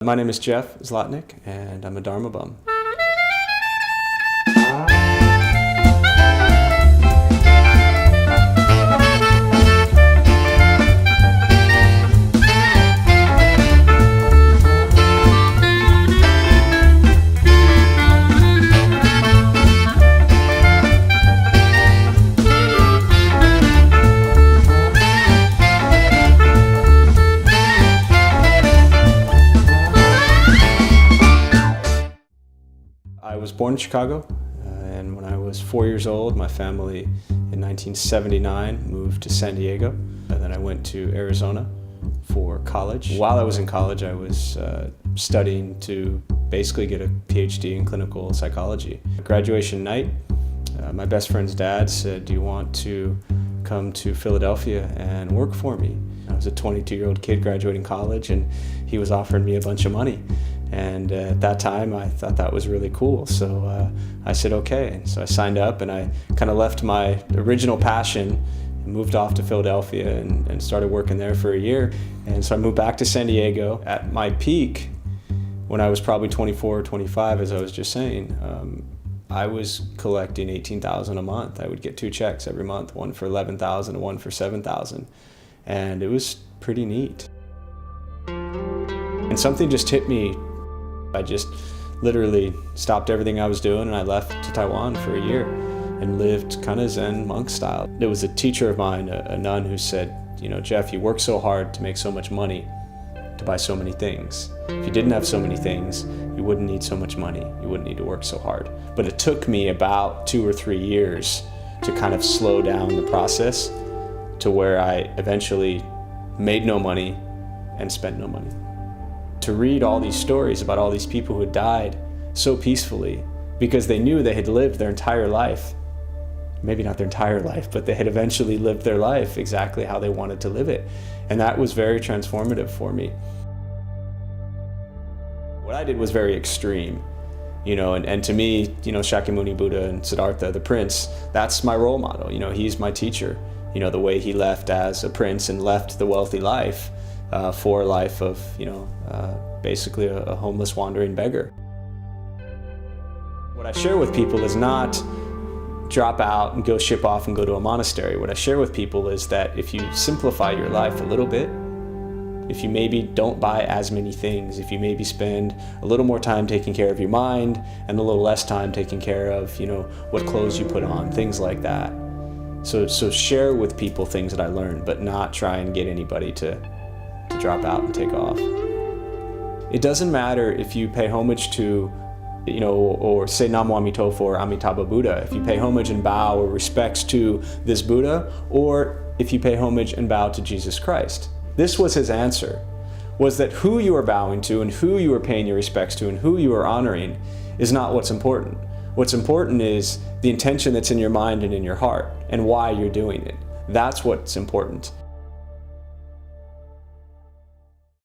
My name is Jeff Zlotnick, and I'm a Dharma bum. I was born in Chicago, and when I was 4 years old, my family in 1979 moved to San Diego. And then I went to Arizona for college. While I was in college, I was studying to basically get a PhD in clinical psychology. Graduation night, my best friend's dad said, "Do you want to come to Philadelphia and work for me?" I was a 22-year-old kid graduating college, and he was offering me a bunch of money. And at that time, I thought that was really cool. So I said, okay. And so I signed up, and I kind of left my original passion and moved off to Philadelphia and started working there for a year. And so I moved back to San Diego. At my peak, when I was probably 24 or 25, as I was just saying, I was collecting $18,000 a month. I would get 2 checks every month, one for $11,000 and one for $7,000. And it was pretty neat. And something just hit me. I just literally stopped everything I was doing, and I left to Taiwan for a year and lived kind of Zen monk style. There was a teacher of mine, a nun, who said, "You know, Jeff, you work so hard to make so much money to buy so many things. If you didn't have so many things, you wouldn't need so much money. You wouldn't need to work so hard." But it took me about 2 or 3 years to kind of slow down the process to where I eventually made no money and spent no money. To read all these stories about all these people who had died so peacefully because they knew they had lived their entire life, maybe not their entire life, but they had eventually lived their life exactly how they wanted to live it. And that was very transformative for me. What I did was very extreme, you know, and to me, you know, Shakyamuni Buddha and Siddhartha, the prince, that's my role model. You know, he's my teacher. You know, the way he left as a prince and left the wealthy life for a life of, you know, basically a homeless wandering beggar. What I share with people is not drop out and go ship off and go to a monastery. What I share with people is that if you simplify your life a little bit, if you maybe don't buy as many things, if you maybe spend a little more time taking care of your mind and a little less time taking care of, you know, what clothes you put on, things like that. So share with people things that I learned, but not try and get anybody to drop out and take off. It doesn't matter if you pay homage to, you know, or say Namo Amitofo or Amitabha Buddha, if you pay homage and bow or respects to this Buddha, or if you pay homage and bow to Jesus Christ. This was his answer, was that who you are bowing to and who you are paying your respects to and who you are honoring is not what's important. What's important is the intention that's in your mind and in your heart and why you're doing it. That's what's important.